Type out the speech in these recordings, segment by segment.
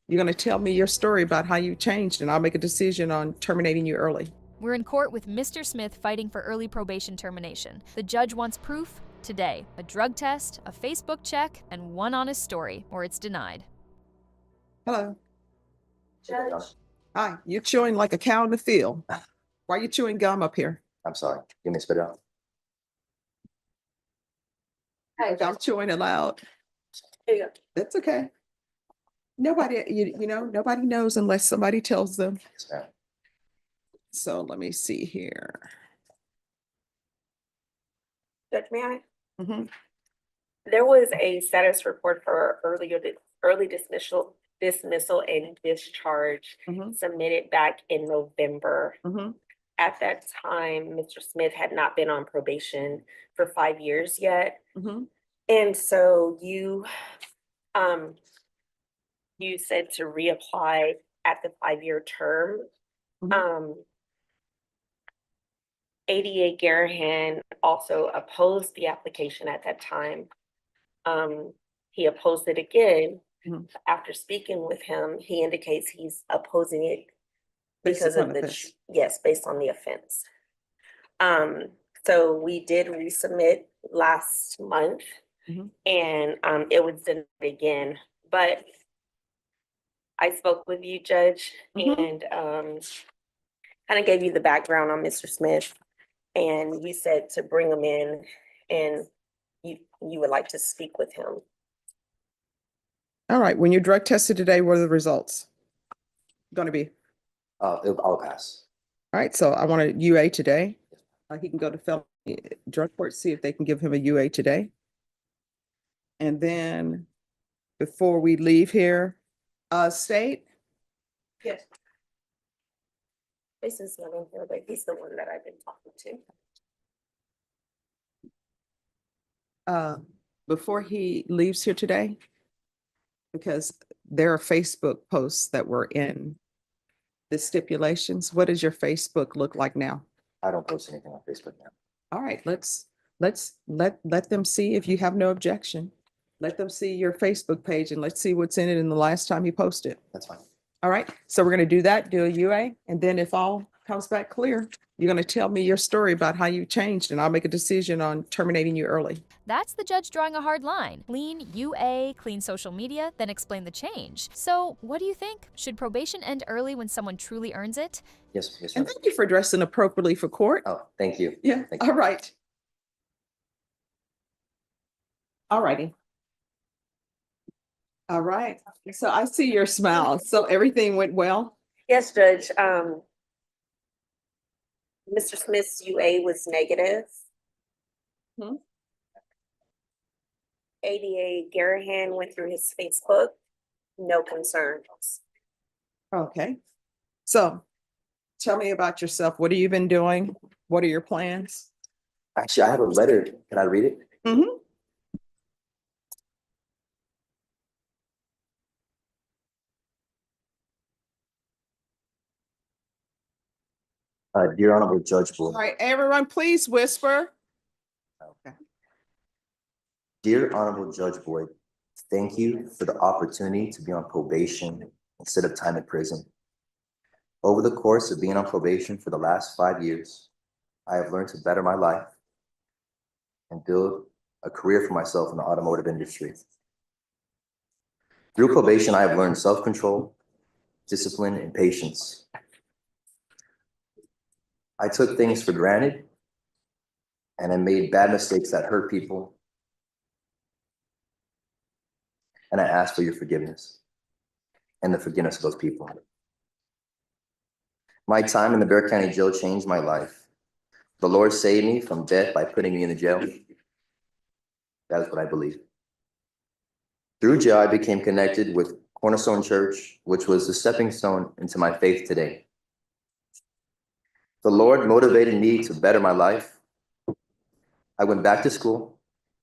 You're going to tell me your story about how you changed, and I'll make a decision on terminating you early. We're in court with Mr. Smith fighting for early probation termination. The judge wants proof today: a drug test, a Facebook check, and one honest story, or it's denied. Hello. Judge. Hi. You're chewing like a cow in the field. Why are you chewing gum up here? I'm sorry. Give me a spit out. I'm chewing it loud. Here you go. That's okay. Nobody, nobody knows unless somebody tells them. Yes, ma'am. So let me see here. Judge, may I? Mhm. There was a status report for early dismissal and discharge Mhm. submitted back in November. Mhm. At that time, Mr. Smith had not been on probation for 5 years yet. Mhm. And so you said to reapply at the 5-year term. Mhm. ADA Garahan also opposed the application at that time. He opposed it again. Mhm. After speaking with him, he indicates he's opposing it Based because upon of the, offense. yes, based on the offense. So we did resubmit last month. Mhm. And it was denied again, but I spoke with you, Judge, Mhm. and kind of gave you the background on Mr. Smith, and you said to bring him in, and you would like to speak with him. All right. When you drug tested today, what are the results going to be? I'll pass. All right. So I want a UA today. He can go to felony drug court, see if they can give him a UA today. And then before we leave here, state. Yes. This is not in here, but he's the one that I've been talking to. Before he leaves here today, because there are Facebook posts that were in the stipulations. What does your Facebook look like now? I don't post anything on Facebook now. All right, let's let them see if you have no objection. Let them see your Facebook page and let's see what's in it in the last time you posted. That's fine. All right, so we're going to do that, do a UA, and then if all comes back clear, you're going to tell me your story about how you changed, and I'll make a decision on terminating you early. That's the judge drawing a hard line. Clean UA, clean social media, then explain the change. So, what do you think? Should probation end early when someone truly earns it? Yes, yes, And ma'am. thank you for dressing appropriately for court. Oh, thank you. Yeah, Thank you. all right. All righty. All right, so I see your smile. So everything went well? Yes, Judge. Mr. Smith's UA was negative. Hmm. ADA Garahan went through his Facebook, no concerns. Okay. So tell me about yourself. What have you been doing? What are your plans? Actually, I have a letter. Can I read it? Mm-hmm. Dear Honorable Judge All Boyd. right, everyone, please whisper. Okay. Dear Honorable Judge Boyd, thank you for the opportunity to be on probation instead of time in prison. Over the course of being on probation for the last 5 years, I have learned to better my life and build a career for myself in the automotive industry. Through probation, I have learned self-control, discipline, and patience. I took things for granted and I made bad mistakes that hurt people. And I ask for your forgiveness and the forgiveness of those people. My time in the Bexar County Jail changed my life. The Lord saved me from death by putting me in the jail. That is what I believe. Through jail, I became connected with Cornerstone Church, which was the stepping stone into my faith today. The Lord motivated me to better my life. I went back to school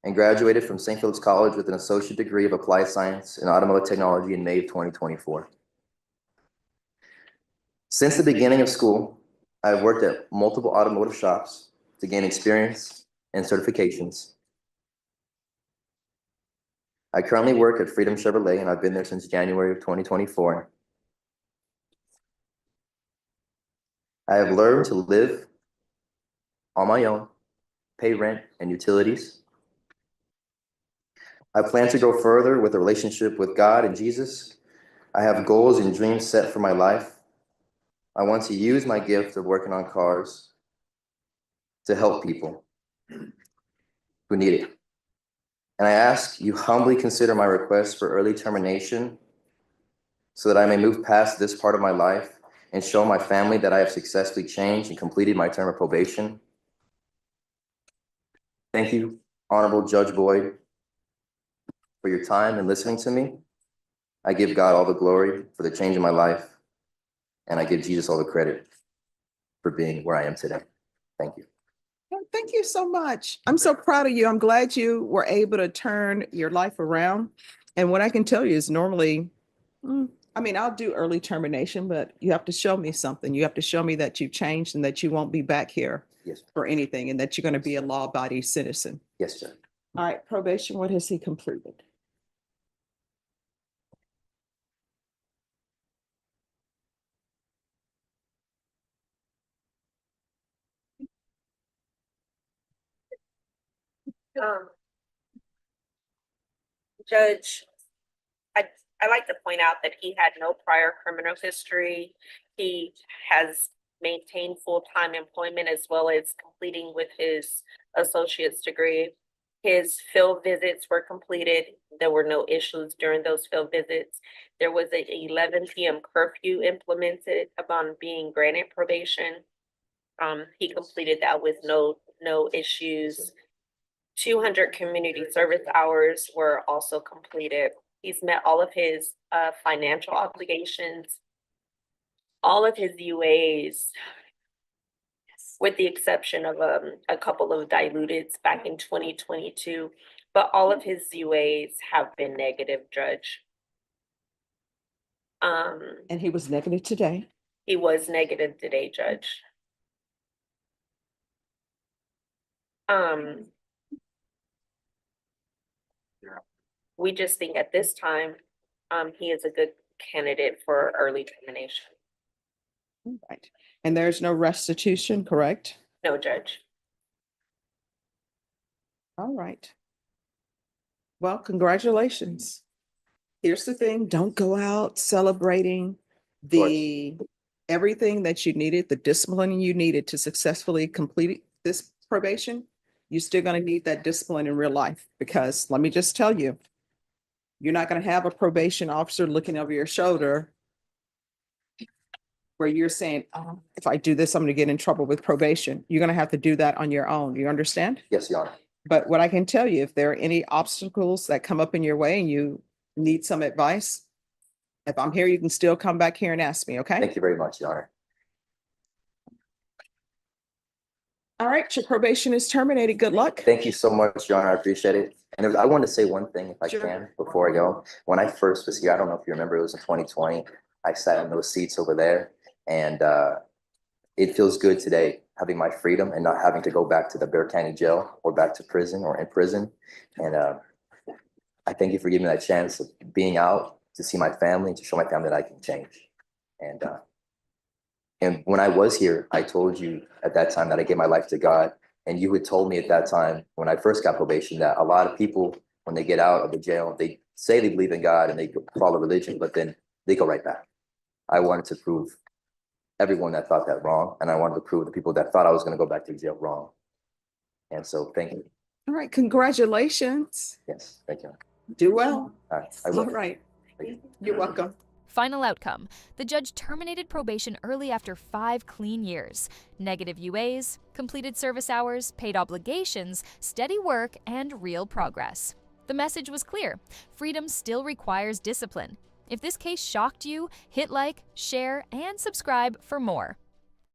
and graduated from St. Philip's College with an associate degree of applied science in automotive technology in May of 2024. Since the beginning of school, I've worked at multiple automotive shops to gain experience and certifications. I currently work at Freedom Chevrolet, and I've been there since January of 2024. I have learned to live on my own, pay rent and utilities. I plan to go further with a relationship with God and Jesus. I have goals and dreams set for my life. I want to use my gift of working on cars to help people who need it. And I ask you humbly consider my request for early termination so that I may move past this part of my life and show my family that I have successfully changed and completed my term of probation. Thank you, Honorable Judge Boyd, for your time and listening to me. I give God all the glory for the change in my life, and I give Jesus all the credit for being where I am today. Thank you. Oh, thank you so much. I'm so proud of you. I'm glad you were able to turn your life around. And what I can tell you is normally, I mean, I'll do early termination, but you have to show me something. You have to show me that you've changed and that you won't be back here Yes, for anything and that you're going to be a law-abiding citizen. yes, sir. All right, probation, what has he completed? Judge, I like to point out that he had no prior criminal history. He has maintained full-time employment as well as completing with his associate's degree. His field visits were completed. There were no issues during those field visits. There was an 11 p.m. curfew implemented upon being granted probation. He completed that with no issues. 200 community service hours were also completed. He's met all of his financial obligations, all of his UAs, with the exception of a couple of diluteds back in 2022. But all of his UAs have been negative, Judge. And he was negative today. He was negative today, Judge. We just think at this time, he is a good candidate for early termination. Right. And there's no restitution, correct? No, Judge. All right. Well, congratulations. Here's the thing, don't go out celebrating everything that you needed, the discipline you needed to successfully complete this probation. You're still going to need that discipline in real life because let me just tell you, you're not going to have a probation officer looking over your shoulder where you're saying, oh, if I do this, I'm going to get in trouble with probation. You're going to have to do that on your own. You understand? Yes, Your Honor. But what I can tell you, if there are any obstacles that come up in your way and you need some advice, if I'm here, you can still come back here and ask me, okay? Thank you very much, Your Honor. All right, your probation is terminated. Good luck. Thank you so much, Your Honor. I appreciate it. And I want to say one thing, if I Sure. can, before I go. When I first was here, I don't know if you remember, it was in 2020. I sat in those seats over there, and it feels good today having my freedom and not having to go back to the Bear County jail or back to prison or in prison. And I thank you for giving me that chance of being out to see my family and to show my family that I can change. And when I was here, I told you at that time that I gave my life to God. And you had told me at that time, when I first got probation, that a lot of people, when they get out of the jail, they say they believe in God and they follow religion, but then they go right back. I wanted to prove everyone that thought that wrong. And I wanted to prove the people that thought I was going to go back to jail wrong. And so thank you. All right, congratulations. Yes, thank you. Do well. All right, I will. All right, you're welcome. Final outcome. The judge terminated probation early after 5 clean years. Negative UAs, completed service hours, paid obligations, steady work, and real progress. The message was clear. Freedom still requires discipline. If this case shocked you, hit like, share, and subscribe for more.